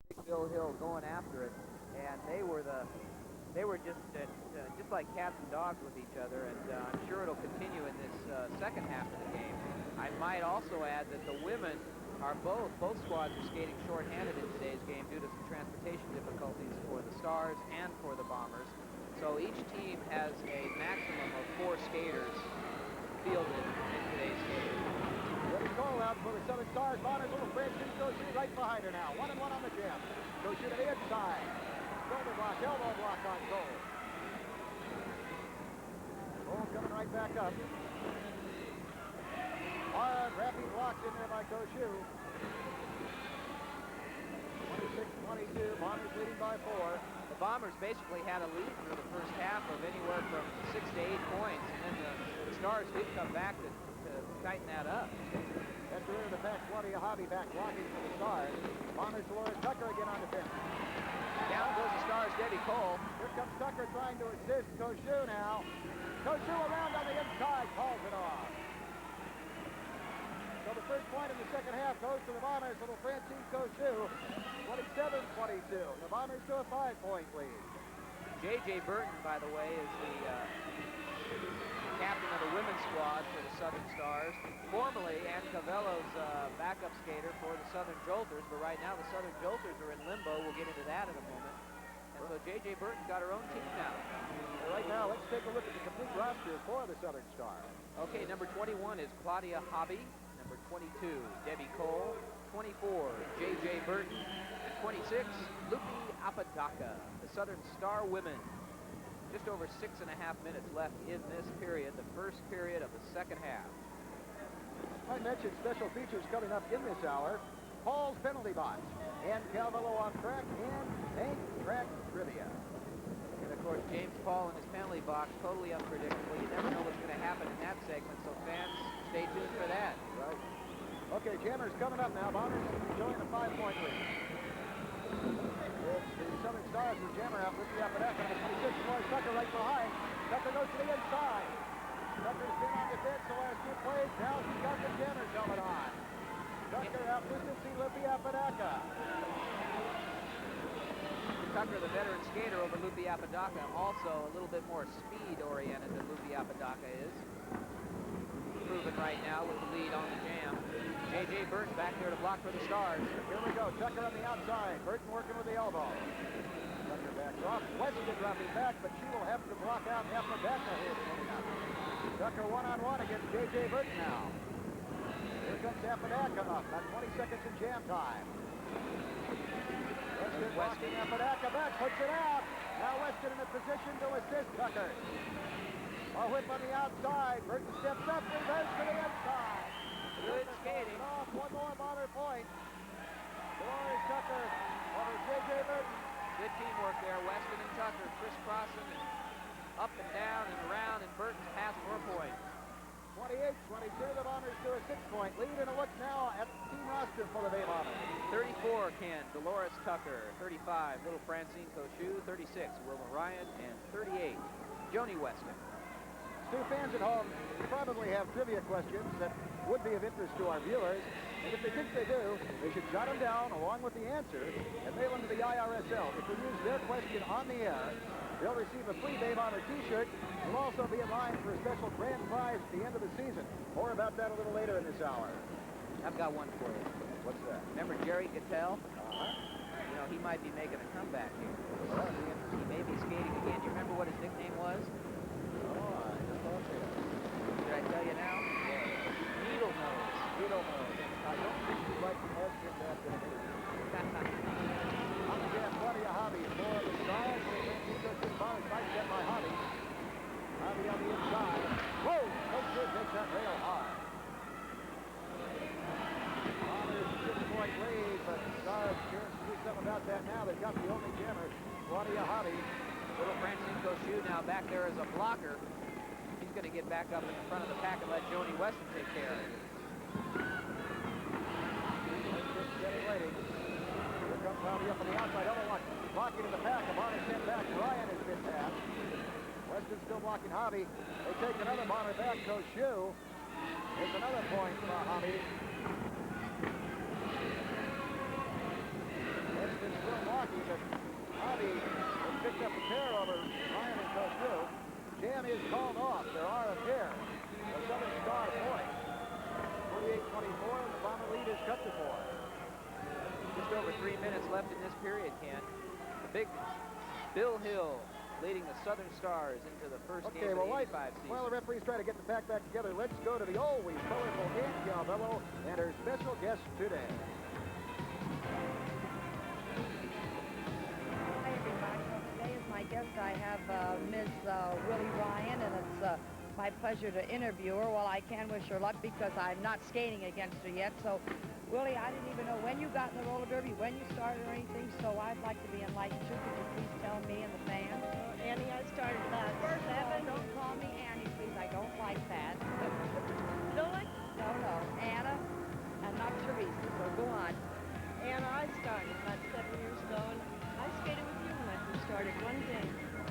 Big Bill Hill going after it, and they were just like cats and dogs with each other, and I'm sure it'll continue in this second half of the game. I might also add that the women are both squads are skating shorthanded in today's game due to some transportation difficulties for the Stars and for the Bombers. So each team has a maximum of 4 skaters fielded in today's game. Good goal out for the Southern Stars. Bombers, little Francine Koshu right behind her now. 1-1 on the jam. Koshu to the inside. Shoulder block, elbow block on goal. Goal coming right back up. Hard, rapid blocks in there by Koshu. 26-22, Bombers leading by 4. The Bombers basically had a lead for the first half of anywhere from 6 to 8 points, and then the Stars did come back to tighten that up. That's the rear of the back, Claudia Hobby back blocking for the Stars. Bombers, Dolores Tucker again on defense. Down goes the Stars' Debbie Cole. Here comes Tucker trying to assist Koshu now. Koshu around on the inside, calls it off. So the first point in the second half goes to the Bombers, little Francine Koshu, 27-22. The Bombers to a 5-point lead. J.J. Burton, by the way, is the captain of the women's squad for the Southern Stars. Formerly Ann Cavello's backup skater for the Southern Jolters, but right now the Southern Jolters are in limbo. We'll get into that in a moment. And so J.J. Burton's got her own team now. Right now, let's take a look at the complete roster for the Southern Stars. Okay, number 21 is Claudia Hobby. Number 22, Debbie Cole. 24, J.J. Burton. And 26, Lupi Apodaca. The Southern Star women. Just over 6.5 minutes left in this period, the first period of the second half. I mentioned special features coming up in this hour. Paul's penalty box, and Calvello on track, and bank track trivia. And of course, James Paul in his penalty box, totally unpredictable. You never know what's going to happen in that segment, so fans, stay tuned for that. Right. Okay, Jammers coming up now. Bombers enjoying a 5-point lead. It's the Southern Stars with Jammer out with the Apodaca. Number 26, Roy Tucker right behind. Tucker goes to the inside. Tucker's been on defense the last 2 plays. Now she's got the Jammer's helmet on. Tucker out-distancing Lupi Apodaca. Tucker, the veteran skater over Lupi Apodaca, also a little bit more speed-oriented than Lupi Apodaca is. Proven right now with the lead on the jam. J.J. Burton back there to block for the Stars. Here we go. Tucker on the outside. Burton working with the elbow. Tucker backs off. Weston dropping back, but she will have to block out Apodaca here coming up. Tucker one-on-one against J.J. Burton now. Here comes Apodaca up. About 20 seconds in jam time. Weston blocking Apodaca back. Puts it out. Now Weston in a position to assist Tucker. A whip on the outside. Burton steps up. Reverse to the inside. Good skating. Off. One more Bonner point. Dolores Tucker over J.J. Burton. Good teamwork there. Weston and Tucker crisscrossing and up and down and around, and Burton's past for a point. 28-22, the Bombers to a 6-point lead, and a look now at the team roster for the Bay Bombers. 34, Ken, Dolores Tucker. 35, little Francine Koshu. 36, Wilma Ryan. And 38, Joanie Weston. Stu, fans at home probably have trivia questions that would be of interest to our viewers, and if they think they do, they should jot them down along with the answer and mail them to the I.R.S.L. If we use their question on the air, they'll receive a free Bay Bomber t-shirt. We'll also be in line for a special grand prize at the end of the season. More about that a little later in this hour. I've got one for you. What's that? Remember Jerry Gattell? You know, he might be making a comeback here. He may be skating again. Do you remember what his nickname was? Oh, I just don't see it. Did I tell you now? Needle nose. Needle nose. I don't think you'd like to ask him that in a minute. On the jam, Claudia Hobby for the Stars. Bombers fight set by Hobby. Hobby on the inside. Whoa! Coach takes that rail hard. Bombers 6-point lead, but the Stars curious to do something about that now. They've got the only jammer, Claudia Hobby. Little Francine Koshu now back there as a blocker. He's going to get back up in the front of the pack and let Joanie Weston take care of it. Waiting. Here comes Hobby up on the outside. Elbow blocking in the pack. A Bonner sent back. Ryan has been passed. Weston still blocking Hobby. They take another Bonner back. Koshu. There's another point for Hobby. Weston just over 3 minutes left in this period, Ken. The big Bill Hill leading the Southern Stars into the first game of the 85 season. While the referees try to get the pack back together, let's go to the always colorful Ann Galvello and her special guest today. Hi, everybody. Today as my guest, I have Ms. Willie Ryan, and it's my pleasure to interview her. Well, I can wish her luck because I'm not skating against her yet. So, Willie, I didn't even know when you got in the roller derby, when you started or anything, so I'd like to be enlightened too. Could you please tell me and the fans? Annie, I started about First of all, 7. don't call me Annie, please. I don't like that. Really? No, Anna, and not Teresa, so go on. Anna, I started about 7 years ago, and I skated with you when I first started one day.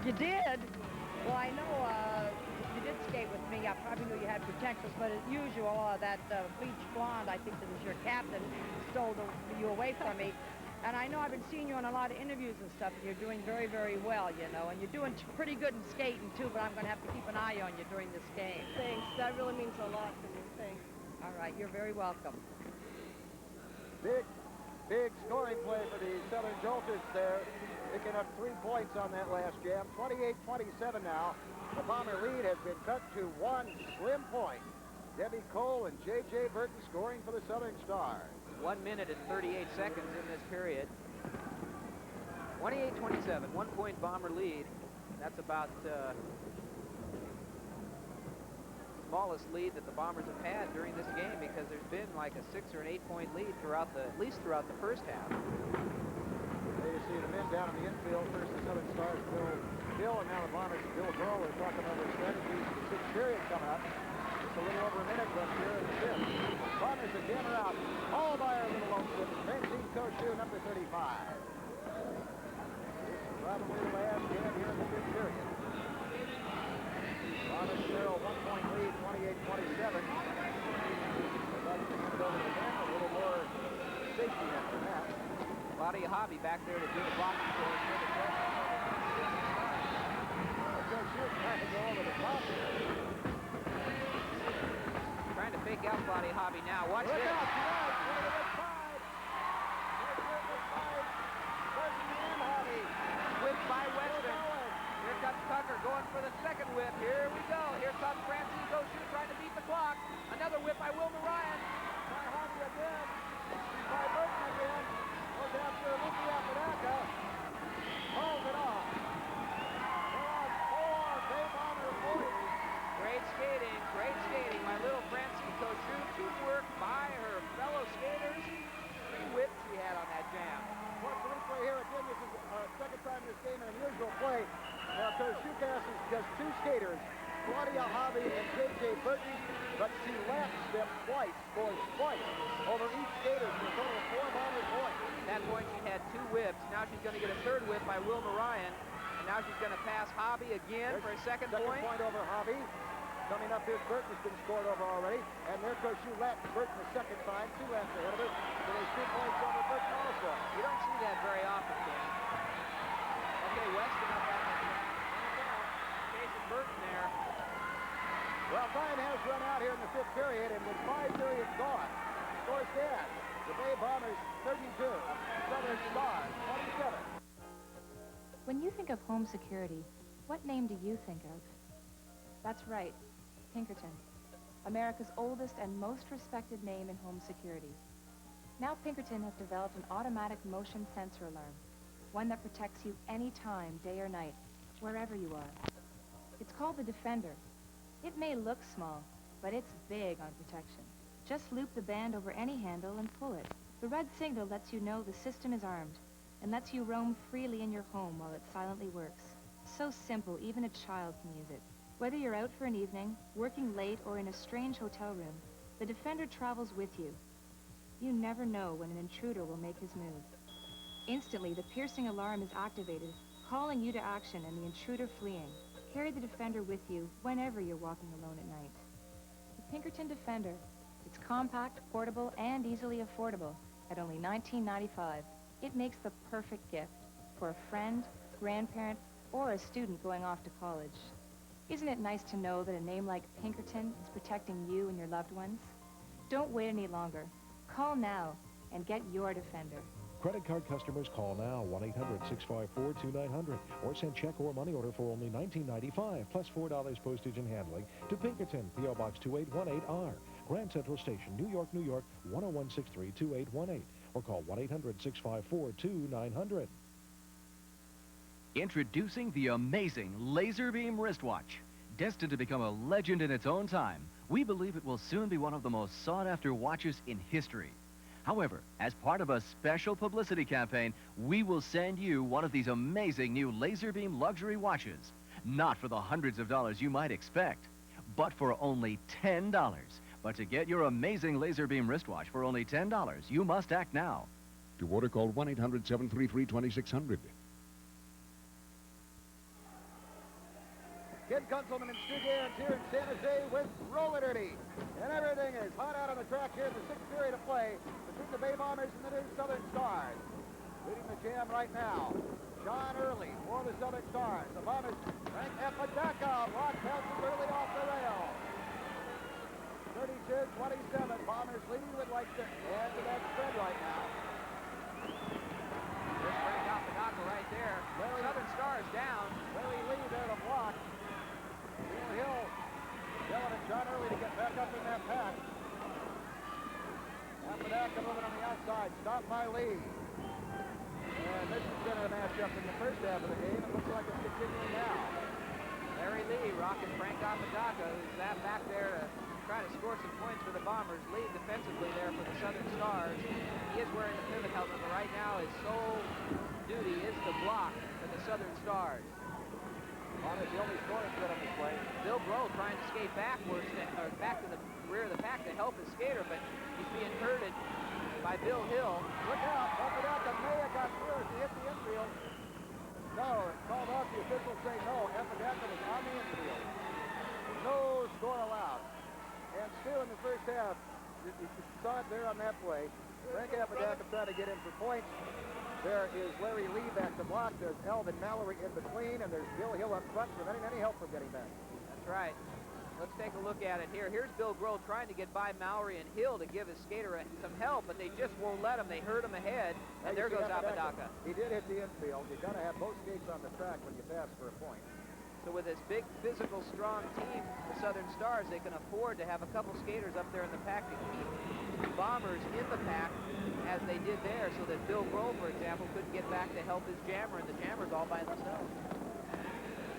You did? Well, I know you did skate with me. I probably knew you had protectors, but as usual, that bleach blonde, I think that was your captain, stole you away from me. And I know I've been seeing you on a lot of interviews and stuff, and you're doing very, very well, you know. And you're doing pretty good in skating, too, but I'm going to have to keep an eye on you during this game. Thanks. That really means a lot to me. Thanks. All right, you're very welcome. Big scoring play for the Southern Jolters there, picking up 3 points on that last jam. 28-27 now. The Bomber lead has been cut to 1 slim point. Debbie Cole and J.J. Burton scoring for the Southern Stars. 1 minute and 38 seconds in this period. 28-27, 1 point Bomber lead. That's about smallest lead that the Bombers have had during this game, because there's been like a 6 or an 8 point lead at least throughout the first half. There you see the men down in the infield. First the Southern Stars, Bill, and now the Bombers, Bill Burl, are talking about their strategies for the 6th period coming up. Just a little over a minute left here in the 5th. Bombers are jammer out, all by our little lone slip. Francine Koshu, number 35. This is probably the last jam here in the 5th period. Bombers still 1 point lead, 28-27. They'd like to go to the net, a little more safety net than that. Claudia Hobby back there to do the blocking for us. Trying to go over the top here. Trying to fake out Claudia Hobby now. Watch Look this. out, Whipped by Weston. Here comes Tucker going for the second whip. Here we go. Here comes Francine Koshu trying to beat the clock. Another whip by Wilma Ryan. By Hobby again. By Burton again. Goes after Lucy Apodaca. Holds it off. Great skating by little Francine Koshu. Teamwork by her fellow skaters. 3 whips she had on that jam. Watch the replay here again. This is second time in this game, an unusual play. Now Koshu passes just 2 skaters, Claudia Hobby and J.J. Burton, but she laps them twice, scores twice over each skater for a total of 4 Bomber points. At that point she had 2 whips. Now she's going to get a 3rd whip by Wilma Ryan. And now she's going to pass Hobby again for a second point. Second point over Hobby. Coming up, here's Burton, has been scored over already. And there Koshu laps Burton the second time, 2 laps ahead of her. So there's 2 points over Burton also. You don't see that very often, Ken. Okay, Weston up on the track. Chasing Burton there. Well, time has run out here in the 5th period, and with 5 periods gone, score stand. The Bay Bombers 32, Southern Stars 27. When you think of home security, what name do you think of? That's right, Pinkerton, America's oldest and most respected name in home security. Now Pinkerton has developed an automatic motion sensor alarm, one that protects you anytime, day or night, wherever you are. It's called the Defender. It may look small, but it's big on protection. Just loop the band over any handle and pull it. The red signal lets you know the system is armed and lets you roam freely in your home while it silently works. So simple, even a child can use it. Whether you're out for an evening, working late, or in a strange hotel room, the Defender travels with you. You never know when an intruder will make his move. Instantly, the piercing alarm is activated, calling you to action and the intruder fleeing. Carry the Defender with you whenever you're walking alone at night. The Pinkerton Defender. It's compact, portable, and easily affordable at only $19.95. It makes the perfect gift for a friend, grandparent, or a student going off to college. Isn't it nice to know that a name like Pinkerton is protecting you and your loved ones? Don't wait any longer. Call now and get your Defender. Credit card customers call now, 1-800-654-2900, or send check or money order for only $19.95, plus $4 postage and handling to Pinkerton, P.O. Box 2818R, Grand Central Station, New York, New York, 10163-2818, or call 1-800-654-2900. Introducing the amazing Laser Beam wristwatch. Destined to become a legend in its own time, we believe it will soon be one of the most sought-after watches in history. However, as part of a special publicity campaign, we will send you one of these amazing new Laser Beam luxury watches. Not for the hundreds of dollars you might expect, but for only $10. But to get your amazing Laser Beam wristwatch for only $10, you must act now. To order, call 1-800-733-2600. Ken Kunzelman and Stu Gans here in San Jose with Roller Derby. And everything is hot out on the track here in the 6th period of play between the Bay Bombers and the New Southern Stars. Leading the jam right now, John Early for the Southern Stars. The Bombers, Frank Apodaca, block passes early off the rail. 32-27, Bombers leading with like to add to that spread right now. There's Frank Apodaca right there. Southern Stars down. Larry Lee there to block. Bill Hill yelling at John Early to get back up in that pack. Apodaca moving on the outside, stopped by Lee. And this has been a matchup in the first half of the game. It looks like it's continuing now. Larry Lee rocking Frank Apodaca, who's back there to try to score some points for the Bombers. Lee defensively there for the Southern Stars. He is wearing the pivot helmet, but right now his sole duty is to block for the Southern Stars. Bombers the only scoring threat on this play. Bill Grohl trying to skate backwards, or back to the rear of the pack to help his skater, but he's being herded by Bill Hill. Look out, Apodaca may have got through as he hit the infield. No, it's called off. The officials say no. Apodaca was on the infield. No score allowed. And still in the first half, you saw it there on that play. Frank Apodaca trying to get in for points. There is Larry Lee back to block. There's Alvin Mallory in between, and there's Bill Hill up front preventing any help from getting back. That's right. Let's take a look at it here. Here's Bill Grohl trying to get by Mallory and Hill to give his skater some help, but they just won't let him. They hurt him ahead, and there goes Apodaca. He did hit the infield. You got to have both skates on the track when you pass for a point. So with this big, physical, strong team, the Southern Stars, they can afford to have a couple skaters up there in the pack to keep the Bombers in the pack as they did there, so that Bill Grohl, for example, couldn't get back to help his jammer, and the jammer's all by themselves.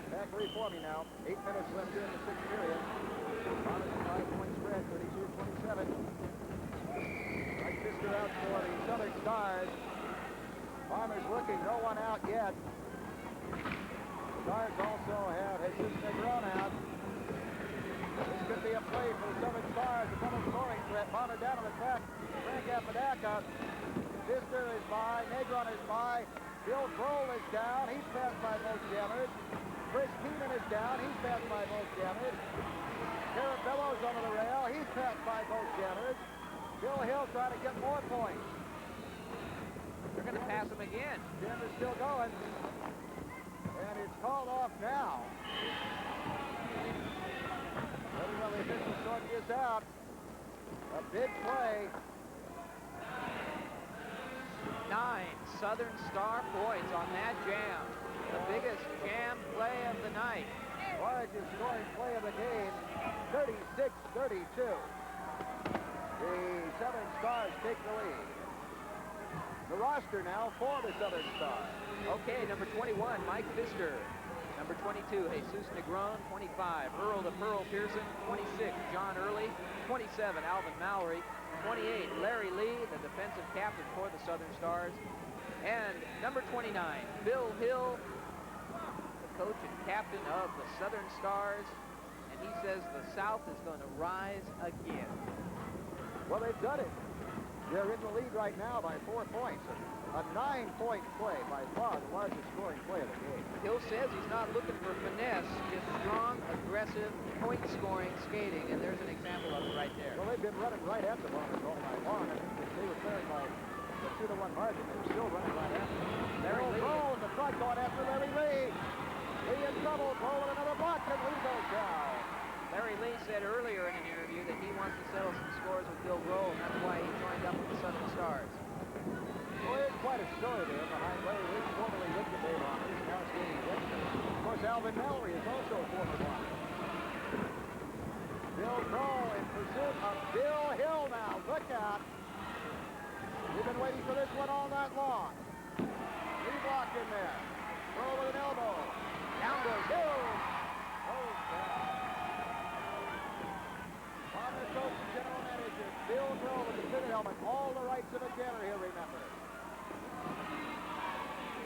Back reforming now. 8 minutes left here in the 6th period. Bombers a 5-point spread, 32-27. Mike Fisker out for the Southern Stars. Bombers looking, no one out yet. Stars also have Jesus Negron out. This could be a play for the Southern Stars. A double scoring threat. Bomber down on the track. Frank Apodaca. Fisker is by. Negron is by. Bill Grohl is down. He's passed by both jammers. Chris Keenan is down. He's passed by both jammers. Garrett Bellows over the rail. He's passed by both jammers. Bill Hill trying to get more points. They're going to pass him again. Jammer's still going. And it's called off now. Letting the officials sort this out. A big play. 9 Southern Star points on that jam. The biggest jam play of the night. Largest scoring play of the game. 36-32. The Southern Stars take the lead. The roster now for the Southern Stars. Okay, number 21, Mike Fisker. Number 22, Jesus Negron. 25, Earl the Pearl Pearson. 26, John Early. 27, Alvin Mallory. 28, Larry Lee, the defensive captain for the Southern Stars. And number 29, Bill Hill, the coach and captain of the Southern Stars. And he says the South is going to rise again. Well, they've done it. They're in the lead right now by 4 points. A 9-point play, by far the largest scoring play of the game. Hill says he's not looking for finesse, just strong, aggressive, point-scoring skating, and there's an example of it right there. Well, they've been running right at the Bombers all night long. I think they were playing by a 2-1 margin. They were still running right after them. Larry Lee in the front going after Larry Lee. Lee in trouble. Goal with another block, and Lee goes down. Larry Lee said earlier in an interview that he wants to settle some scores with Bill Grohl, and that's why he joined up with the Southern Stars. Well, here's quite a story there behind Larry Lee, formerly with the Bay Bombers, now skating Webster. Of course, Alvin Mallory is also a former Bomber. Bill Kroll in pursuit of Bill Hill now. Look out. We've been waiting for this one all night long. Lee blocked in there. Kroll with an elbow. Down goes Hill. Oh, God. Bomber coach and general manager Bill Kroll with the fitted helmet. All the rights of a jammer here, remember.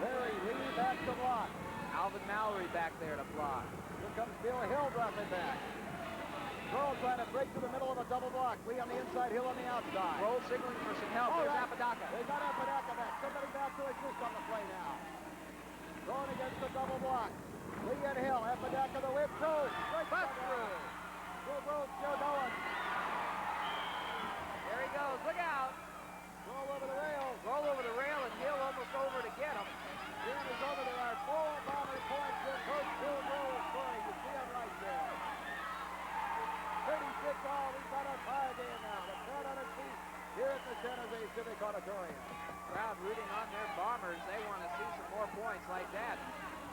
Larry Lee back to block. Alvin Mallory back there to block. Here comes Bill Hill dropping back. Kroll trying to break through the middle of a double block. Lee on the inside, Hill on the outside. Kroll signaling for some help. There's Apodaca. They got Apodaca back. Somebody back to assist on the play now. Going against the double block. Lee and Hill. Apodaca the whip. Kroll. Bust through. Kroll still going. There he goes. Look out. Kroll over the rail. Roll over the rail and Hill almost over to get him. Jim is over. There are 4 Bomber points for Coach Bill Kroll scoring. You see him right there. 36 all. He's got a tie game now. The crowd on its feet here at the San Jose Civic Auditorium. Crowd rooting on their Bombers. They want to see some more points like that.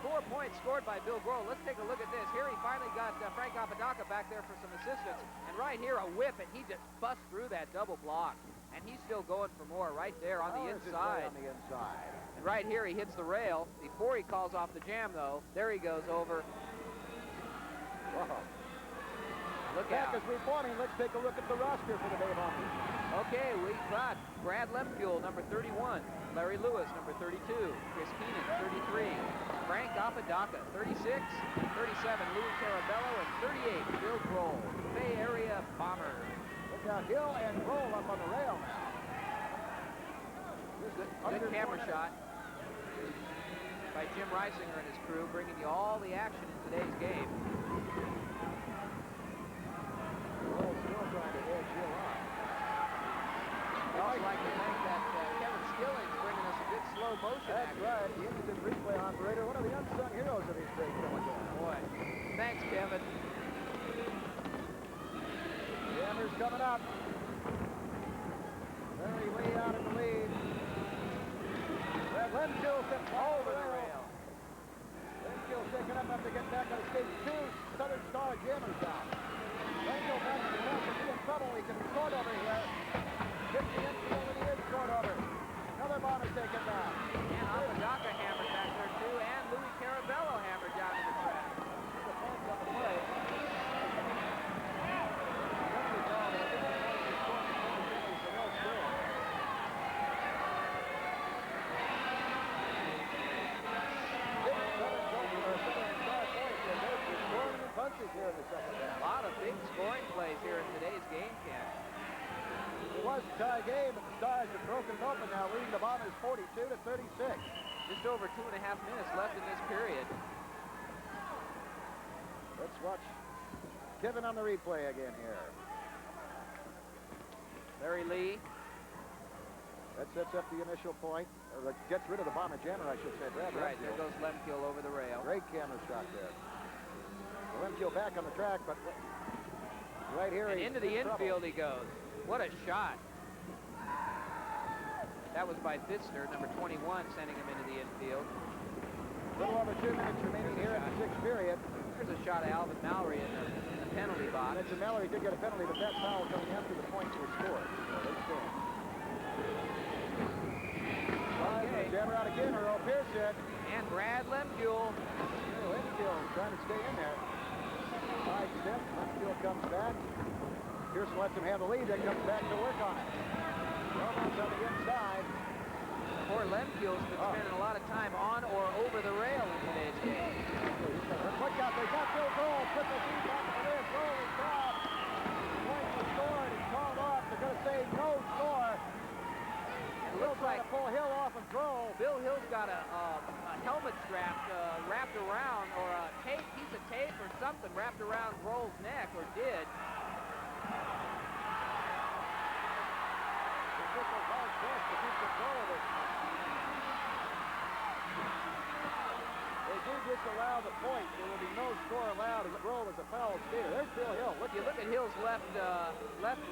4 points scored by Bill Grohl. Let's take a look at this. Here he finally got Frank Apodaca back there for some assistance. And right here, a whip, and he just busts through that double block. And he's still going for more right there on the inside. On the inside. And right here, he hits the rail. Before he calls off the jam, though, there he goes over. Whoa. Look Back out. as we forming, let's take a look at the roster for the Bay Bombers. Okay, we've got Brad Lemfuel, number 31. Larry Lewis, number 32. Chris Keenan, 33. Frank Apodaca, 36. 37, Louis Carabello, and 38, Bill Grohl. Bay Area Bombers. Look out, Hill and Grohl up on the rail now. Good camera shot by Jim Reisinger and his crew, bringing you all the action in today's game. Grohl still trying to edge Hill on. I'd also like to thank that Kevin Skilling's bringing us a good slow motion That's action. right, the instant replay operator, one of the unsung heroes of these great telecasts. Boy, thanks, Kevin. Jammers coming up. Larry Lee out in the lead. Lemkill steps all Over the rail. Lemkill shaking up after getting back on the stage. 2 Southern Star Jammers down. Lemkill back to the left. If he's in trouble, he can sort over here. Gets the infield and he is sort over. Another Bomber taken down. And Apodaca hammered back there, too, and Louis Carabello hammered down to the track. The points on the play. Here in the second half. A lot of big scoring plays here in today's game, Ken. It was a tie game, but the Stars have broken it open now, leading the Bombers 42 to 36. Just over 2.5 minutes left in this period. Let's watch Kevin on the replay again here. Larry Lee. That sets up the initial point, or gets rid of the Bomber jammer, I should say. Brad Right, Lemkill. there goes Lemkill over the rail. Great camera shot there. Lemkill back on the track, but right here And he's into the in infield trouble. he goes. What a shot. That was by Fitzner, number 21, sending him into the infield. A little over 2 minutes remaining here in the 6th period. There's a shot of Alvin Mallory in the penalty box. Mention Mallory did get a penalty, but that foul coming after the points were scored. So they stand. Okay. Jammer out again, Earl Pearson. And Brad Lemfuel. Lemkill trying to stay in there. 5 steps, Lemkill comes back. Pearson lets him have the lead, then comes back to work on it. Roman's on the inside. Poor Lemkill's been spending a lot of time on or over the rail in today's game. Look out, they got Bill Grohl. Put the feet back to the rim. Grohl is down. Point was scored. It's called off. They're going to say no score. It Bill looks trying like to pull Hill off of Grohl. Bill Hill's got a helmet strap wrapped around, or a piece of tape or something wrapped around Grohl's neck, or did. This was hard press to keep control of it. They do disallow the point. There will be no score allowed as Grohl was a foul skater. There's Bill Hill. If you look at Hill's left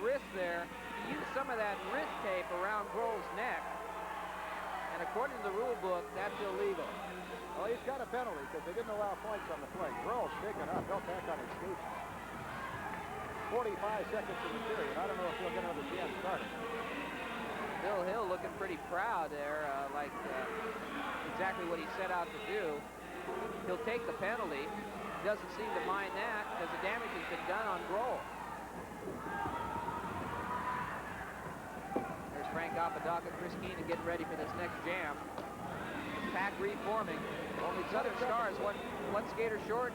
wrist there, he used some of that wrist tape around Grohl's neck. And according to the rule book, that's illegal. Well, he's got a penalty because they didn't allow points on the play. Grohl's shaken up, fell back on his skates. 45 seconds in the period. I don't know if he'll get another chance started. Bill Hill looking pretty proud there, like exactly what he set out to do. He'll take the penalty. Doesn't seem to mind that because the damage has been done on Grohl. There's Frank Apodaca, Chris Keenan getting ready for this next jam. Pack reforming. Only Southern Stars, one skater short.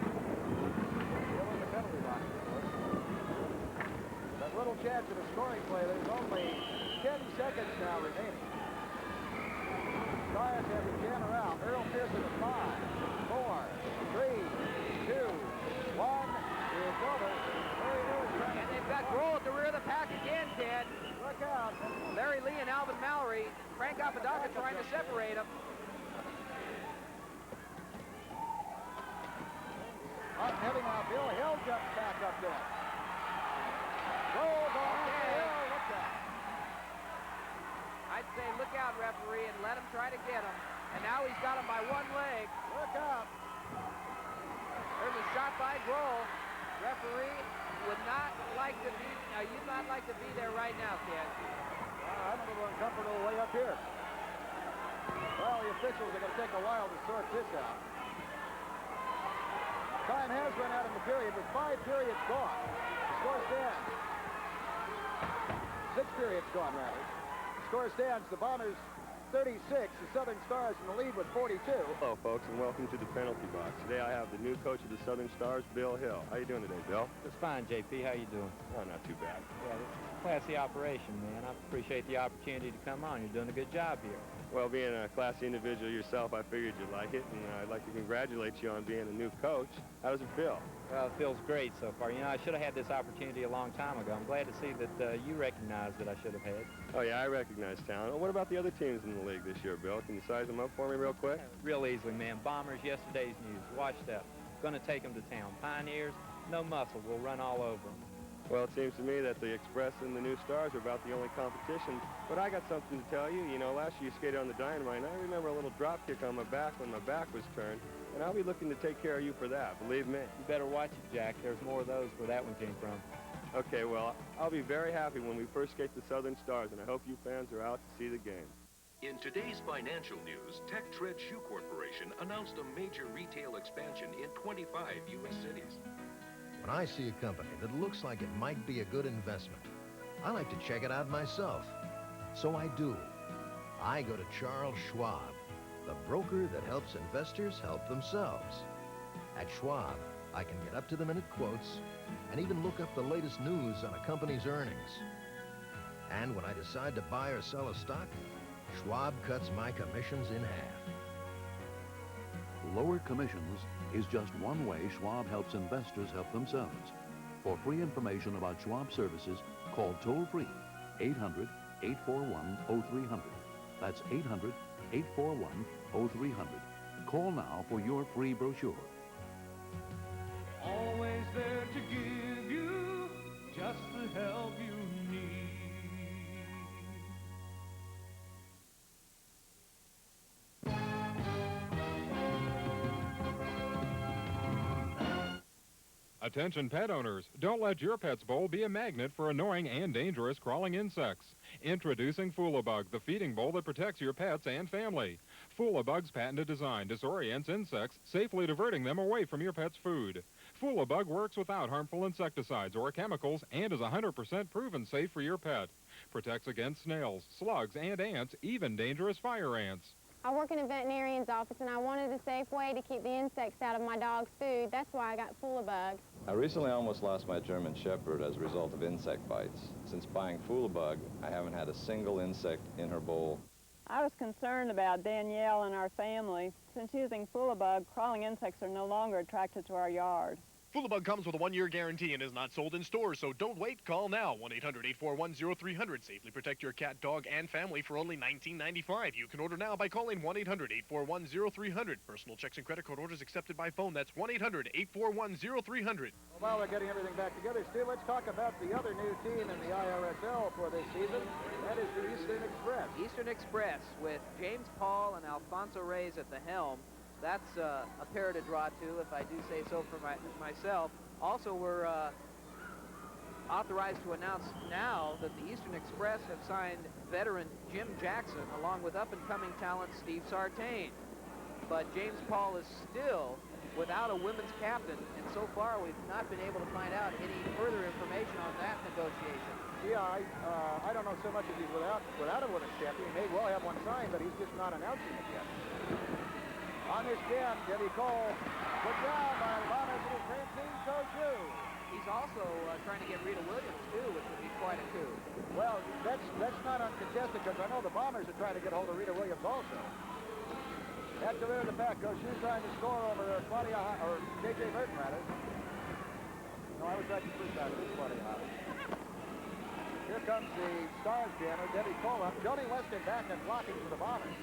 Still in the penalty box, of course. That little chance at a scoring play. There's only 10 seconds now remaining. Stars have to jam around. Earl Pearson at 5, 4, 3, 2, 1. It's over. And they've got Grohl at the rear of the pack again, Ted. Look out. Larry Lee and Alvin Mallory. Frank Apodaca trying to separate them. Heading out. Bill Hill jumps back up there. Grohl going after Hill. Look out. I'd say look out, referee, and let him try to get him. And now he's got him by one leg. Look out. There's a shot by Grohl. Referee would not like to be, you'd not like to be there right now, Ken. I'm a little uncomfortable way up here. Well, the officials are going to take a while to sort this out. Time has run out in the period with 5 periods gone. Score stands. 6 periods gone, rather. Score stands. The Bombers 36. The Southern Stars in the lead with 42. Hello, folks, and welcome to the penalty box. Today I have the new coach of the Southern Stars, Bill Hill. How you doing today, Bill? Just fine, JP. How you doing? Oh, not too bad. Yeah, this is a classy operation, man. I appreciate the opportunity to come on. You're doing a good job here. Well, being a classy individual yourself, I figured you'd like it, and I'd like to congratulate you on being a new coach. How does it feel? Well, it feels great so far. You know, I should have had this opportunity a long time ago. I'm glad to see that you recognize that I should have had. Oh, yeah, I recognize talent. Well, what about the other teams in the league this year, Bill? Can you size them up for me real quick? Real easily, man. Bombers, yesterday's news. Watch that. Going to take them to town. Pioneers, no muscle. We'll run all over them. Well, it seems to me that the Express and the New Stars are about the only competition. But I got something to tell you. You know, last year you skated on the Dynamite, and I remember a little drop kick on my back when my back was turned. And I'll be looking to take care of you for that, believe me. You better watch it, Jack. There's more of those where that one came from. Okay, well, I'll be very happy when we first skate the Southern Stars, and I hope you fans are out to see the game. In today's financial news, Tech Tread Shoe Corporation announced a major retail expansion in 25 U.S. cities. When I see a company that looks like it might be a good investment, I like to check it out myself. So I do. I go to Charles Schwab, the broker that helps investors help themselves. At Schwab, I can get up-to-the-minute quotes and even look up the latest news on a company's earnings. And when I decide to buy or sell a stock, Schwab cuts my commissions in half. Lower commissions is just one way Schwab helps investors help themselves. For free information about Schwab services, call toll-free 800-841-0300. That's 800-841-0300. Call now for your free brochure. Always there to give you just the help you need. Attention pet owners, don't let your pet's bowl be a magnet for annoying and dangerous crawling insects. Introducing Foolabug, the feeding bowl that protects your pets and family. Foolabug's patented design disorients insects, safely diverting them away from your pet's food. Foolabug works without harmful insecticides or chemicals and is 100% proven safe for your pet. Protects against snails, slugs, and ants, even dangerous fire ants. I work in a veterinarian's office, and I wanted a safe way to keep the insects out of my dog's food. That's why I got Foolabug. I recently almost lost my German Shepherd as a result of insect bites. Since buying Foolabug, I haven't had a single insect in her bowl. I was concerned about Danielle and our family. Since using Foolabug, crawling insects are no longer attracted to our yard. Foolabug comes with a 1-year guarantee and is not sold in stores, so don't wait. Call now, 1-800-841-0300. Safely protect your cat, dog, and family for only $19.95. You can order now by calling 1-800-841-0300. Personal checks and credit card orders accepted by phone. That's 1-800-841-0300. Well, while we're getting everything back together, Stu, let's talk about the other new team in the I.R.S.L. for this season. That is the Eastern Express. Eastern Express with James Paul and Alfonso Reyes at the helm. That's a pair to draw to, if I do say so for myself. Also, we're authorized to announce now that the Eastern Express have signed veteran Jim Jackson along with up-and-coming talent Steve Sartain. But James Paul is still without a women's captain, and so far we've not been able to find out any further information on that negotiation. Yeah, I don't know so much as he's without a women's captain. He may well have one signed, but he's just not announcing it yet. On this jam, Debbie Cole put down by Lana's little Francine Koshu. He's also trying to get Rita Williams, too, which would be quite a coup. Well, that's not uncontested, because I know the Bombers are trying to get hold of Rita Williams also. At the rear of the pack, Koshu trying to score over Claudia, or J.J. Burton, rather. No, I was actually first time. It is Claudia Hobbs. Here comes the Stars jammer, Debbie Cole up. Joanie Weston back and blocking for the Bombers.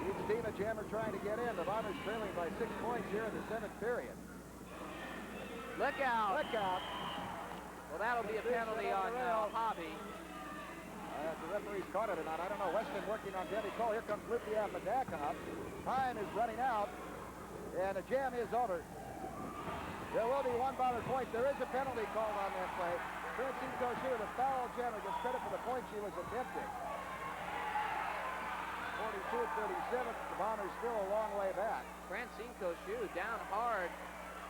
Each team a jammer trying to get in. The Bombers trailing by 6 points here in the 7th period. Look out! Look out! Well, that'll be a penalty on Hobby. If the referee's caught it or not, I don't know. Weston working on Debbie Cole. Here comes Lupi Apadakov. Time is running out, and the jam is over. There will be 1 Bomber point. There is a penalty called on that play. Francine Koshu, the foul jammer, gets credit for the point she was attempting. 42-37, the Bombers still a long way back. Francine Koshu down hard,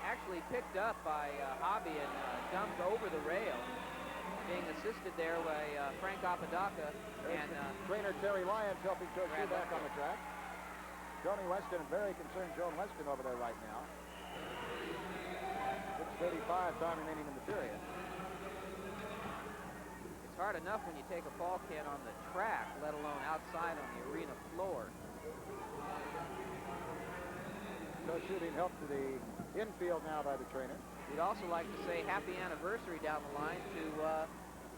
actually picked up by Hobby and dumped over the rail. Being assisted there by Frank Apodaca and trainer Terry Lyons helping Koshu back on the track. Joanie Weston, very concerned Joan Weston over there right now. 6:35 time remaining in the period. It's hard enough when you take a ball can on the track, let alone outside on the arena floor. Koshu being helped to the infield now by the trainer. We'd also like to say happy anniversary down the line to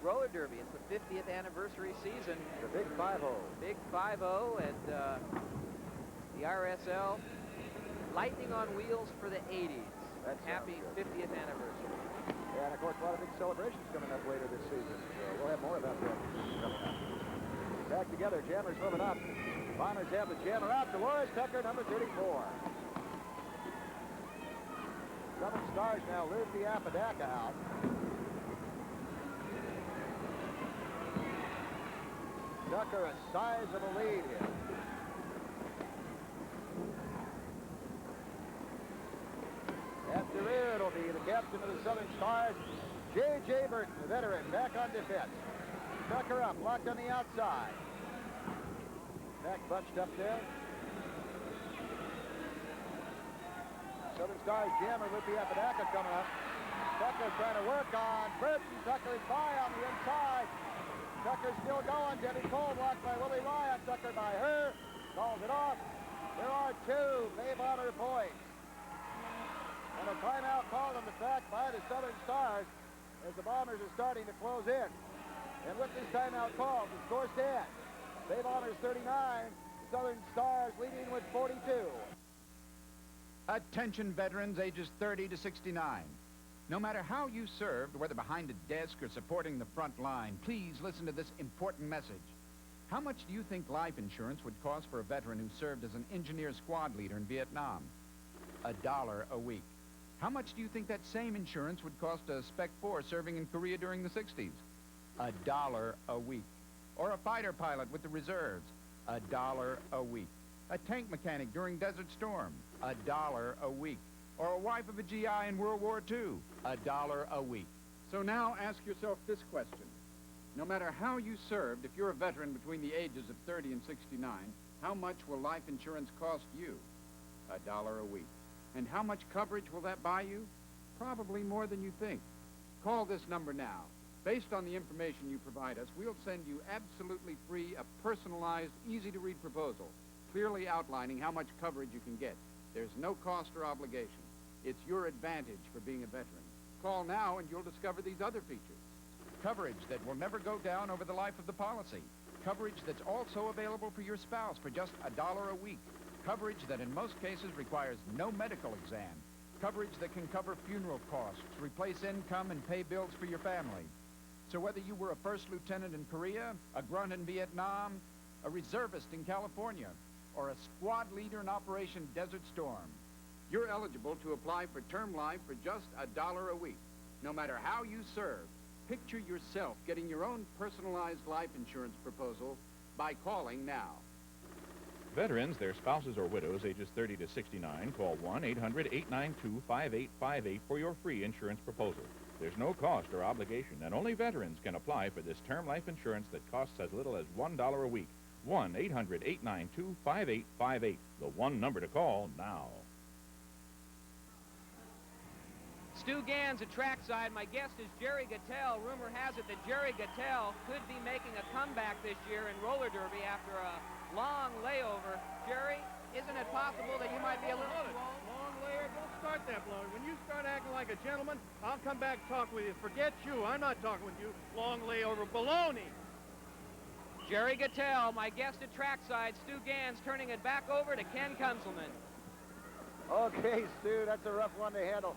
roller derby. It's the 50th anniversary season. The Big 5-0. Big 5-0, and the I.R.S.L. lightning on wheels for the 80s. That's happy 50th anniversary. Yeah, and of course a lot of big celebrations coming up later this season. So we'll have more about that coming up. Back together, jammers moving up. Bombers have the jammer out. Dolores Tucker, number 34. Southern Stars now lose the Apodaca out. Tucker, a sizable lead here. At the rear, it'll be the captain of the Southern Stars, J.J. Burton, the veteran, back on defense. Tucker up, blocked on the outside. Back bunched up there. Southern Stars jammer with the Apodaca coming up. Tucker trying to work on Burton. Tucker is by on the inside. Tucker still going. Debbie Cole blocked by Willie Lyon. Tucker by her. Calls it off. There are 2 Bay Bomber points. And a timeout called on the track by the Southern Stars as the Bombers are starting to close in. And with this timeout called, the score stands. Bay Bombers 39, Southern Stars leading with 42. Attention veterans ages 30 to 69. No matter how you served, whether behind a desk or supporting the front line, please listen to this important message. How much do you think life insurance would cost for a veteran who served as an engineer squad leader in Vietnam? $1 a week. How much do you think that same insurance would cost a Spec 4 serving in Korea during the 60s? $1 a week. Or a fighter pilot with the reserves? $1 a week. A tank mechanic during Desert Storm? $1 a week. Or a wife of a GI in World War II? $1 a week. So now ask yourself this question. No matter how you served, if you're a veteran between the ages of 30 and 69, how much will life insurance cost you? $1 a week. And how much coverage will that buy you? Probably more than you think. Call this number now. Based on the information you provide us, we'll send you absolutely free a personalized, easy-to-read proposal, clearly outlining how much coverage you can get. There's no cost or obligation. It's your advantage for being a veteran. Call now and you'll discover these other features. Coverage that will never go down over the life of the policy. Coverage that's also available for your spouse for just $1 a week. Coverage that in most cases requires no medical exam. Coverage that can cover funeral costs, replace income, and pay bills for your family. So whether you were a first lieutenant in Korea, a grunt in Vietnam, a reservist in California, or a squad leader in Operation Desert Storm, you're eligible to apply for term life for just $1 a week. No matter how you serve, picture yourself getting your own personalized life insurance proposal by calling now. Veterans, their spouses or widows, ages 30 to 69, call 1-800-892-5858 for your free insurance proposal. There's no cost or obligation, and only veterans can apply for this term life insurance that costs as little as $1 a week. 1-800-892-5858. The one number to call now. Stu Gans at Trackside. My guest is Jerry Gattell. Rumor has it that Jerry Gattell could be making a comeback this year in roller derby after a long layover. Jerry, isn't it possible that you might be a little too old? Long layer? Don't start that, Blower. When you start acting like a gentleman, I'll come back and talk with you. Forget you. I'm not talking with you. Long layover baloney. Jerry Gattell, my guest at Trackside. Stu Gans turning it back over to Ken Kunzelman. Okay, Stu, that's a rough one to handle.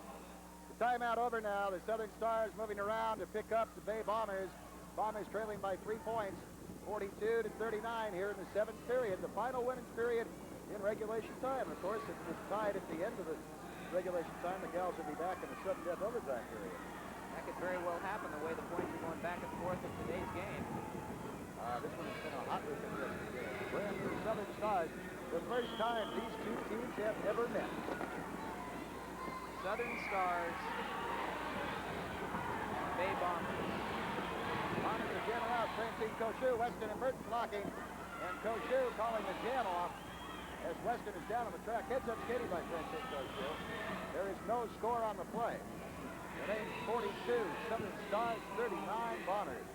The timeout over now. The Southern Stars moving around to pick up the Bay Bombers. Bombers trailing by 3 points, 42 to 39 here in the 7th period, the final women's period in regulation time. Of course, if it's tied at the end of the regulation time, the gals will be back in the sudden death overtime period. That could very well happen the way the points are going back and forth in today's game. This one has been a hotly contested game. Brand new Southern Stars, the first time these two teams have ever met. Southern Stars, Bay Bombers. Bombers are jamming out. Francine Cochou, Weston and Burton blocking. And Cochou calling the jam off as Weston is down on the track. Heads up skating by Francine Cochou. There is no score on the play. The name's 42, Southern Stars 39, Bombers.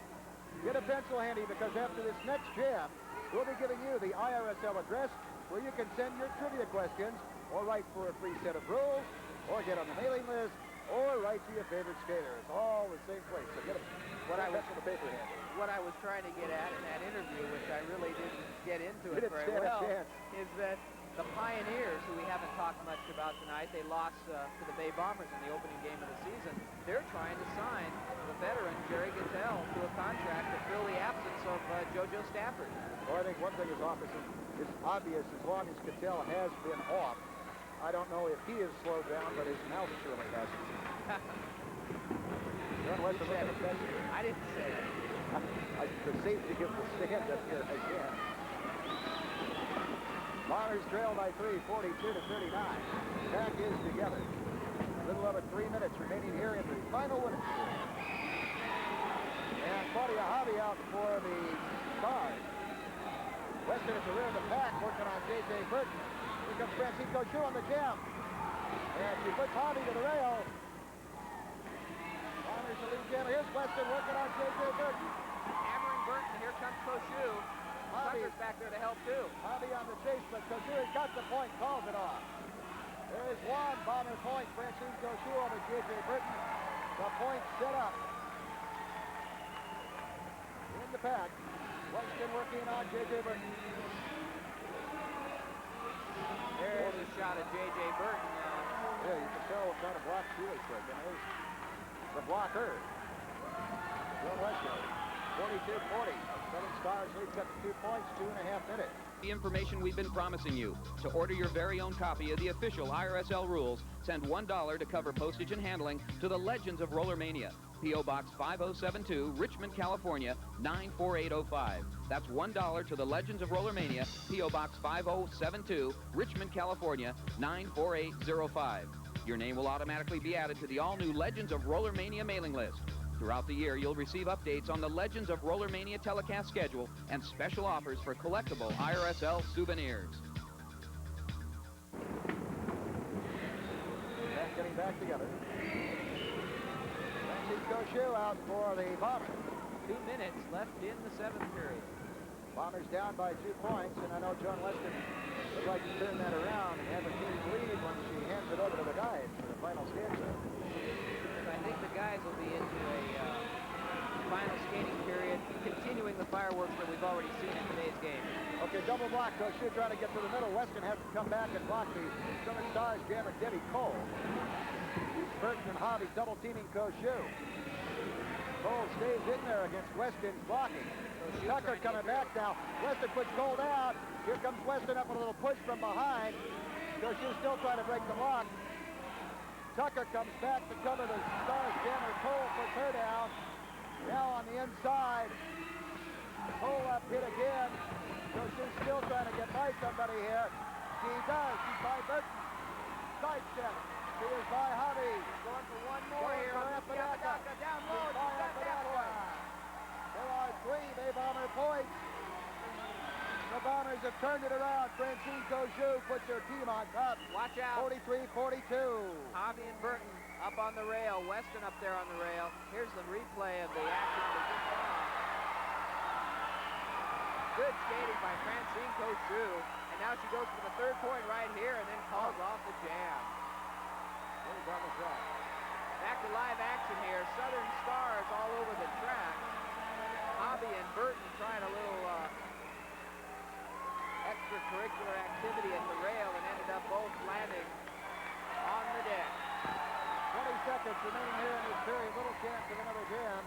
Get a pencil handy because after this next jam, we'll be giving you the I.R.S.L address where you can send your trivia questions or write for a free set of rules or get on the mailing list or write to your favorite skater. It's all the same place. So get a pencil to paper handy. What I was trying to get at in that interview, which I really didn't get into it Didn't very stand a well, chance. is that the Pioneers, who we haven't talked much about tonight, they lost to the Bay Bombers in the opening game of the season. They're trying to sign the veteran Jerry Gattell to a contract to fill the absence of JoJo Stafford. Well, I think one thing is obvious as long as Gattell has been off. I don't know if he has slowed down, but his mouth surely hasn't. John Weston looking at that. I didn't say it. I perceived to give the stand up here again. Bombers trail by 3, 42 to 39. Back is together. A little over 3 minutes remaining here in the final women's period. And Claudia Javi out for the Stars. Weston at the rear of the pack working on J.J. Burton. Here comes Francine Cochou on the jam. And she puts Javi to the rail. Bombers the lead jammer. Here's Weston working on J.J. Burton. Hammering Burton, here comes Cochou. Tucker's back there to help too. Javi on the chase, but Cochou has got the point, calls it off. There is one Bomber point. Francine Cochou over J.J. Burton. The point set up. In the pack. Weston working on J.J. Burton. There's a shot at J.J. Burton. Yeah, you can tell what kind of block she was taking. There's the blocker. John Weston, 42-40. Southern Stars leads up to 2 points, 2.5 minutes. The information we've been promising you. To order your very own copy of the official I.R.S.L rules, send $1 to cover postage and handling to the Legends of Rollermania. P.O. Box 5072, Richmond, California, 94805. That's $1 to the Legends of Rollermania, P.O. Box 5072, Richmond, California, 94805. Your name will automatically be added to the all-new Legends of Rollermania mailing list. Throughout the year, you'll receive updates on the Legends of Rollermania telecast schedule and special offers for collectible I.R.S.L souvenirs. Getting back together. Francine Cochou out for the Bombers. 2 minutes left in the 7th period. Bombers down by 2 points, and I know Joan Weston would like to turn that around and have a team lead when she hands it over to the guys for the final stanza. I think the guys will be into a final skating period, continuing the fireworks that we've already seen in today's game. Okay, double block. Koshu trying to get to the middle. Weston has to come back and block the Southern Stars jammer Debbie Cole. Burton and Hobby double teaming Koshu. Cole stays in there against Weston's blocking. Tucker coming back now. Weston puts Cole down. Here comes Weston up with a little push from behind. Koshu's still trying to break the block. Tucker comes back to cover the Stars jammer. Cole puts her down. Now on the inside. Cole up hit again. Koshu's still trying to get by somebody here. She does. She's by Burton. Sidestep. She is by Hobby. Going for one more here. Down low. There are 3 Bay Bomber points. The Bombers have turned it around. Francine Koshu puts her team on top. Watch out. 43-42. Hobby and Burton up on the rail. Weston up there on the rail. Here's the replay of the action that just went on. Good skating by Francine Koshu. And now she goes for the 3rd point right here and then calls off the jam. On the track. Back to live action here. Southern Stars all over the track. Hobby and Burton tried a little extracurricular activity at the rail and ended up both landing on the deck. 20 seconds remaining here in this period. Little chance of another jam.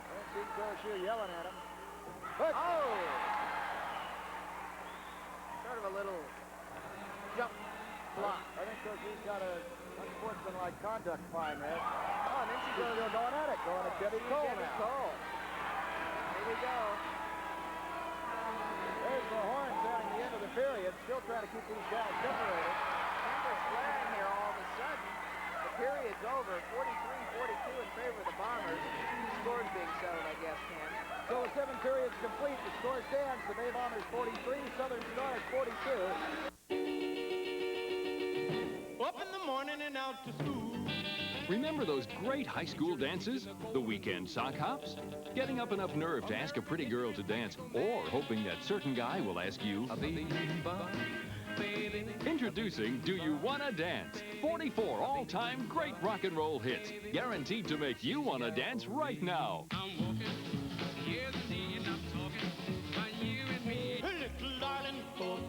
Francine Koshu yelling at him. But sort of a little jump block. I think Koshu's got a unsportsmanlike conduct fine there. Oh, and then she's still going at it. Going at Debbie Cole now. Here we go. There's the horn sounding the end of the period. Still trying to keep these guys separated. Timbers flaring here all of a sudden. The period's over. 43-42 in favor of the Bombers. Scores being settled, I guess, Ken. So 7 periods complete. The score stands. The Bay Bombers 43, Southern Stars 42. Up in the morning and out to school. Remember those great high school dances? The weekend sock hops? Getting up enough nerve to ask a pretty girl to dance, or hoping that certain guy will ask you, Introducing Do You Wanna Dance? 44 all-time great rock and roll hits, guaranteed to make you wanna dance right now. I'm walking, yes, indeed, I'm talking about you and me. Little darling, little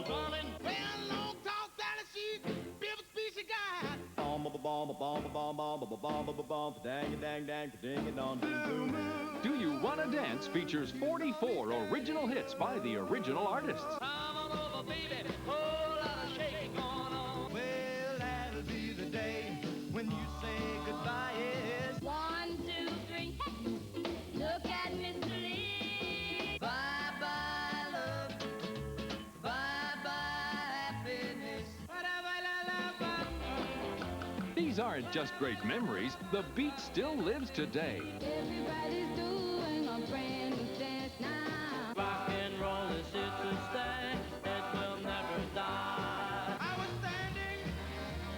darling. Well, long talk, fallacy, bib speech guy. Do You Wanna Dance features 44 original hits by the original artists. Come on over, baby, whole lot of shaking going on. Well, that'll be the day when you say goodbye, yes. 1, 2, 3, look at Mr. Lee. Bye-bye, love. Bye-bye, happiness. These aren't just great memories, the beat still lives today. Everybody's doing a brand new dance now. Rock and roll is here to stay. It will never die. I was standing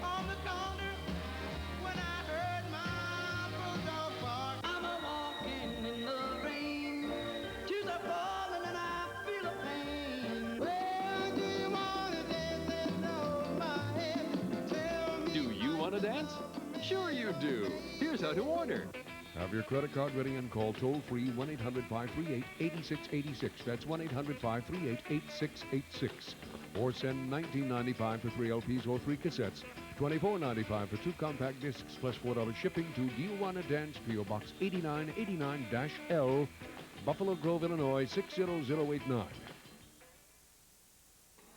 on the corner when I heard my bulldog bark. I'm a-walking in the rain. Shoes are falling and I feel a pain. Well, do you want to dance and hold my head? Tell me. Do you want to dance? Sure you do. Here's how to order. Have your credit card ready and call toll-free 1-800-538-8686. That's 1-800-538-8686. Or send $19.95 for 3 LPs or 3 cassettes, $24.95 for 2 compact discs, plus $4 shipping to Do You Wanna Dance, P.O. Box 8989-L, Buffalo Grove, Illinois 60089.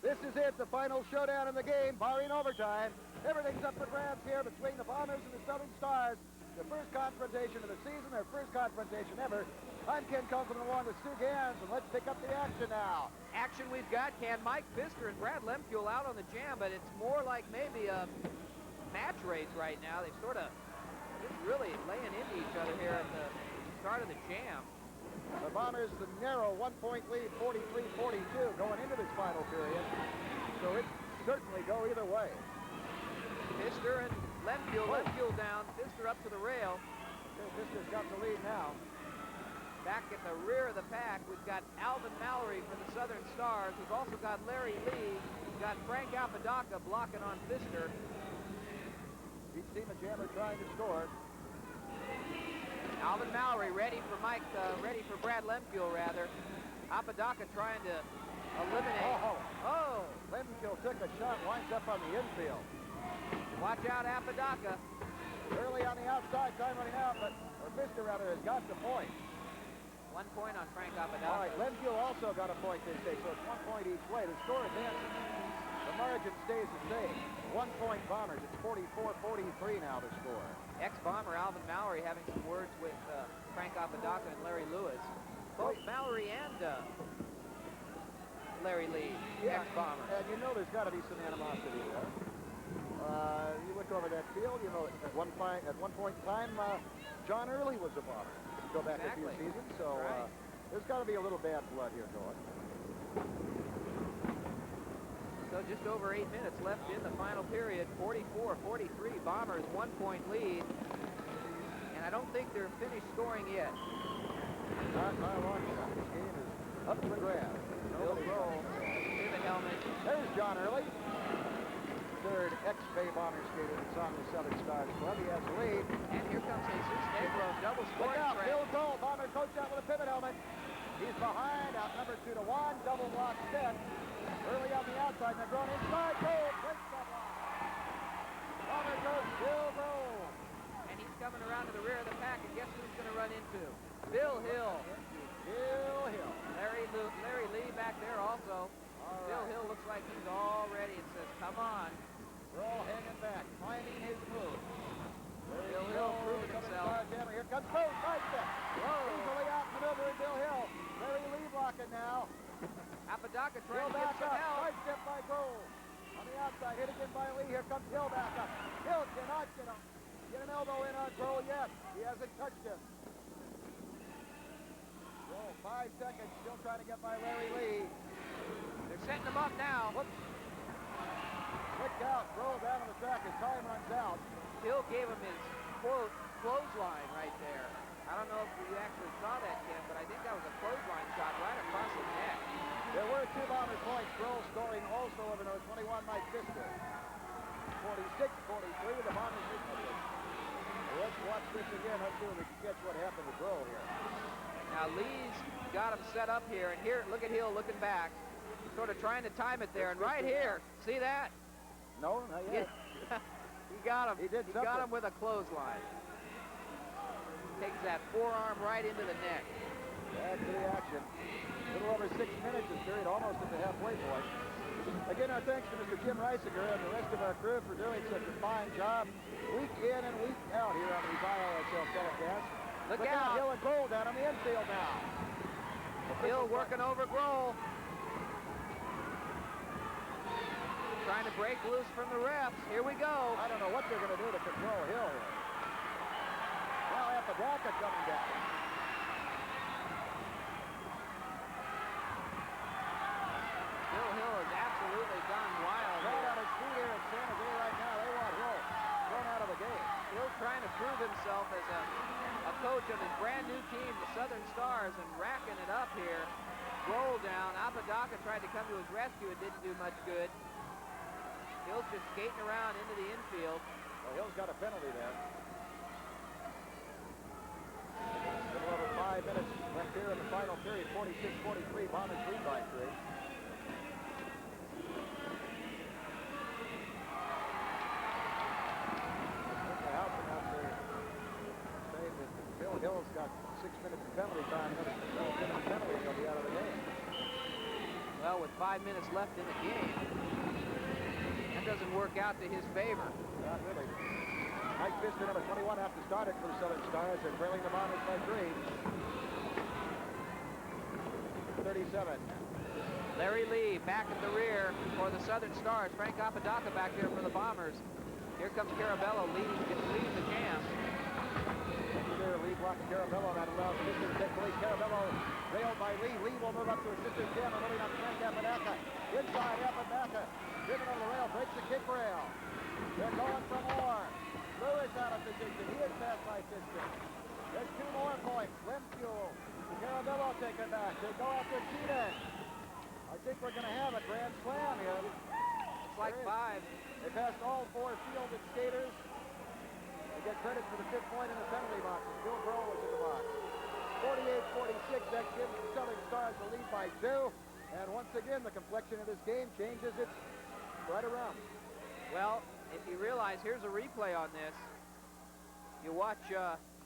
This is it, the final showdown in the game, barring overtime. Everything's up for grabs here between the Bombers and the Southern Stars. The first confrontation of the season, their first confrontation ever. I'm Ken Kunkelman along with Stu Gans, and let's pick up the action now. Action we've got, Ken. Mike Pfister and Brad Lemfuel out on the jam, but it's more like maybe a match race right now. They've sort of just really laying into each other here at the start of the jam. The Bombers, the narrow 1-point lead, 43-42, going into this final period. So it certainly go either way. Pfister and Lemfuel, Lemfuel down, Pfister up to the rail. Pfister's got the lead now. Back at the rear of the pack, we've got Alvin Mallory for the Southern Stars. We've also got Larry Lee. We've got Frank Apodaca blocking on Pfister. Each team a jammer trying to score. Alvin Mallory ready for Brad Lemfuel, rather. Apodaca trying to eliminate. Oh! Lemfuel took a shot, winds up on the infield. Watch out, Apodaca. Early on the outside, time running out, but Pfister, rather, has got the point. 1 point on Frank Apodaca. All right, Lemfuel also got a point this day, so it's 1 point each way. The score advances. The margin stays the same. 1 point Bombers. It's 44-43 now to score. Ex-Bomber Alvin Mallory having some words with Frank Apodaca and Larry Lewis. Both Mallory and Larry Lee, ex-Bomber. And you know there's got to be some animosity there. You look over that field, you know, at one point in time, John Early was a Bomber. Go back a few seasons, so there's got to be a little bad blood here going. So just over 8 minutes left in the final period. 44-43, Bombers 1 point lead. And I don't think they're finished scoring yet. Not by a long shot. This game is up for grabs. Bill Roll, pivot helmet. There's John Early. Third ex-Bay Bomber skater that's on the Southern Stars Club. He has the lead. And here comes Jesus Negro, double scoring. Look out, Bill Roll, Bomber coach out with a pivot helmet. He's behind, outnumbered 2-1, double block set. Early on the outside, Negron inside, goal, breaks that line. Bomber goes Bill Roll. And he's coming around to the rear of the pack, and guess who's going to run into? Bill Hill. Bill Hill. Larry Lee back there also. Bill Hill looks like he's all ready. It says, come on. We're all hanging back, finding his move. Bill Hill proving himself. Here comes Booth, side step. Easily outmaneuvering Bill Hill. Larry Lee blocking now. Apodaca trying to get some help. Side step by Gold. On the outside, hit again by Lee. Here comes Hill back up. Hill cannot get an elbow in on Grohl yet. He hasn't touched him. Grohl, 5 seconds, still trying to get by Larry Lee. They're setting him up now. Whoops. Kicked out. Grohl down on the track as time runs out. Hill gave him his, quote, clothesline right there. I don't know if you actually saw that, Ken, but I think that was a clothesline shot right across the neck. There were 2 Bomber points. Grohl scoring also over number 21, Mike Pfister. 46-43, the Bombers victory. Let's watch this again. Let's see if we can catch what happened to Grohl here. Now Lee's got him set up here, and here, look at Hill looking back. Sort of trying to time it there, and right here, see that? No, not yet. He got him. He got him with a clothesline. Takes that forearm right into the neck. Back to the action. A little over 6 minutes this period, almost at the halfway point. Again, our thanks to Mr. Jim Reisinger and the rest of our crew for doing such a fine job week in and week out here on these I.R.S.L telecast. Look out. Hill and Grohl down on the infield now. Hill working over Grohl. Trying to break loose from the refs. Here we go. I don't know what they're going to do to control Hill here. Now Apodaca coming down. Bill Hill has absolutely gone wild. Right on his feet here in San Jose right now. They want Hill thrown out of the game. Hill's trying to prove himself as a coach of his brand new team, the Southern Stars, and racking it up here. Roll down. Apodaca tried to come to his rescue. It didn't do much good. Hill's just skating around into the infield. Well, Hill's got a penalty there. A little over 5 minutes left here in the final period. 46-43. Bombers lead by 3. The house announcer saying that Bill Hill's got 6 minutes of penalty time. Another minute penalty, and he'll be out of the game. Well, with 5 minutes left in the game, that doesn't work out to his favor. Not really. Mike Pfister, number 21, after starting for the Southern Stars. They're trailing the Bombers by 3. 37. Larry Lee back at the rear for the Southern Stars. Frank Apodaca back there for the Bombers. Here comes Carabello leading the jam. There, Lee blocking Carabello. That allows Pfister to take the lead. Carabello railed by Lee. Lee will move up to assist his jam and moving on Frank Apodaca. Inside Apodaca. Driven over the rail, breaks the kick rail. They're going for more. Lewis out of position. He is passed by Pfister. There's 2 more points. Lemfuel Caramello take it back. They go after Keenan. I think we're going to have a grand slam here. It's like 5. They passed all 4 fielded skaters. They get credit for the 5th point in the penalty box. Bill Grohl was in the box. 48-46, that gives the Southern Stars the lead by 2. And once again, the complexion of this game changes. It's right around. Well, if you realize, here's a replay on this. You watch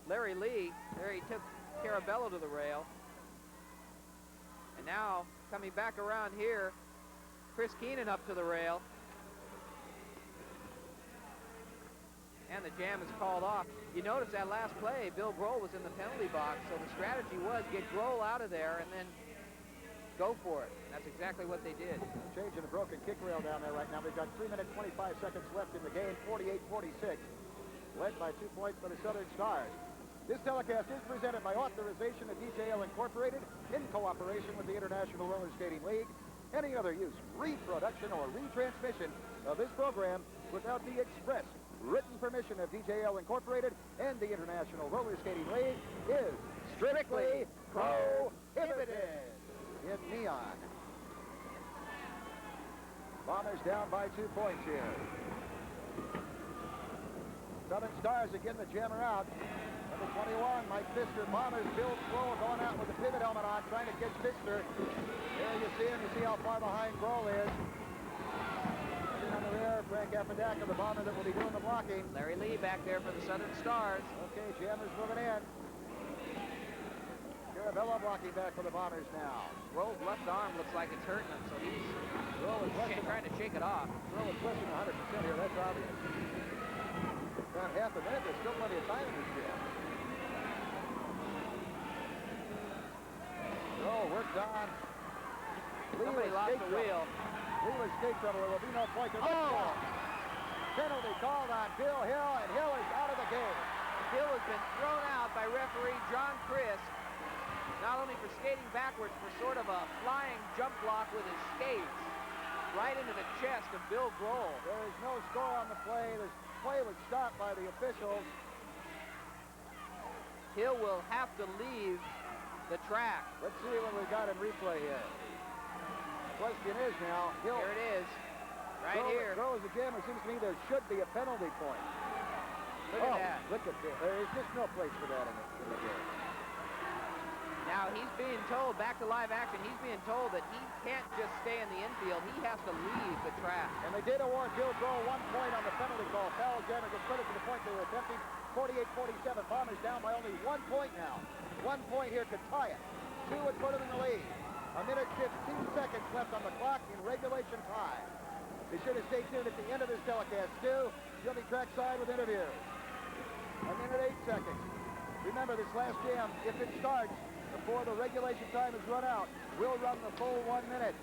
Larry Lee. There he took Carabello to the rail. And now, coming back around here, Chris Keenan up to the rail. And the jam is called off. You notice that last play, Bill Grohl was in the penalty box, so the strategy was get Grohl out of there and then go for it. That's exactly what they did. Changing the broken kick rail down there right now. We've got 3 minutes, 25 seconds left in the game, 48-46. Led by 2 points for the Southern Stars. This telecast is presented by authorization of DJL Incorporated in cooperation with the International Roller Skating League. Any other use, reproduction, or retransmission of this program without the express written permission of DJL Incorporated and the International Roller Skating League is strictly prohibited in neon. Bombers down by 2 points here. Southern Stars again, the jammer out. Number 21, Mike Pfister. Bombers, Bill Grohl going out with the pivot helmet on, trying to catch Pfister. There you see him. You see how far behind Grohl is. And on the rear, Frank Apodaca, the bomber that will be doing the blocking. Larry Lee back there for the Southern Stars. Okay, jammers moving in. Carabello blocking back for the Bombers now. Grohl's left arm looks like it's hurting him, so he's trying to shake it off. Grohl is less than 100% here, that's obvious. About half a minute, there's still plenty of time in this jam. Grohl worked on. Somebody lost the wheel. Lee was skate trouble. There will be no point. Oh! Penalty called on Bill Hill, and Hill is out of the game. Hill has been thrown out by referee John Chris, not only for skating backwards, for sort of a flying jump block with his skates right into the chest of Bill Grohl. There is no score on the play. The play was stopped by the officials. Hill will have to leave the track. Let's see what we got in replay here. The question is now, Hill. Here it is. Right here. Grohl is a jammer. Seems to me there should be a penalty point. Look at that. Look at this. There is just no place for that in the game. Now he's being told, back to live action, he's being told that he can't just stay in the infield. He has to leave the track. And they did award Bill Grohl 1 point on the penalty call. Foul jammer gets credit for the point they were attempting. 48-47. Bombers down by only 1 point now. 1 point here could tie it. 2 would put them in the lead. 1 minute 15 seconds left on the clock in regulation time. Be sure to stay tuned at the end of this telecast, too. You'll be trackside with interviews. 1 minute 8 seconds. Remember, this last jam, if it starts before the regulation time is run out, we'll run the full 1 minute.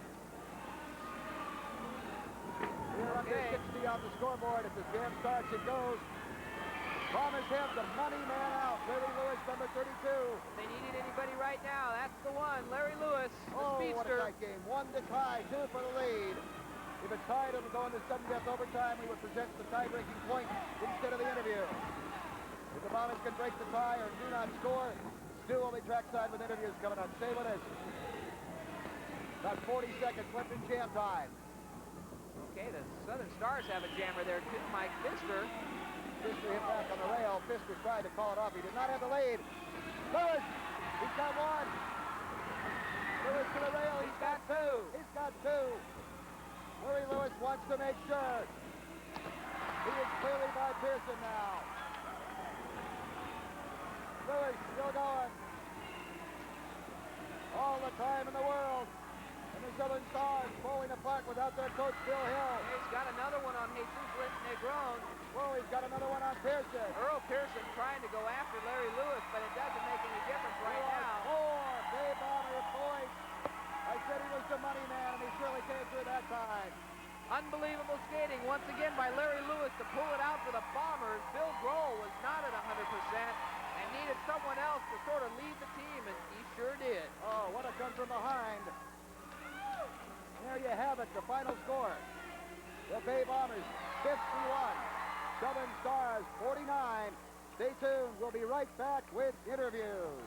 We're under 60 on the scoreboard. If the jam starts, it goes. Bombers have the money man out. Larry Lewis, number 32. They needed anybody right now. That's the one, Larry Lewis, the speedster. What a tight game. 1 to tie, 2 for the lead. If it's tied, it'll go into sudden death overtime. We would present the tie-breaking point instead of the interview. If the Bombers can break the tie or do not score, Stu will be trackside with interviews coming up. Stay with us. About 40 seconds left in jam time. Okay, the Southern Stars have a jammer there too, Mike Pfister. Pfister hit back on the rail. Pfister tried to call it off. He did not have the lead. Lewis, he's got 1. Lewis to the rail. He's got 2. He's got 2. Larry Lewis wants to make sure. He is clearly by Pearson now. Lewis still going. All the time in the world. And the Southern Stars falling apart without their coach, Bill Hill. He's got another one on Jesus Negron. Whoa, he's got another one on Pearson. Earl Pearson trying to go after Larry Lewis, but it doesn't make any difference right now. 4 Bay Bomber points. I said he was the money man, and he surely came through that time. Unbelievable skating once again by Larry Lewis to pull it out for the Bombers. Bill Grohl was not at 100% and needed someone else to sort of lead the team, and he sure did. Oh, what a come from behind. There you have it, the final score. The Bay Bombers, 51. Southern Stars, 49. Stay tuned. We'll be right back with interviews.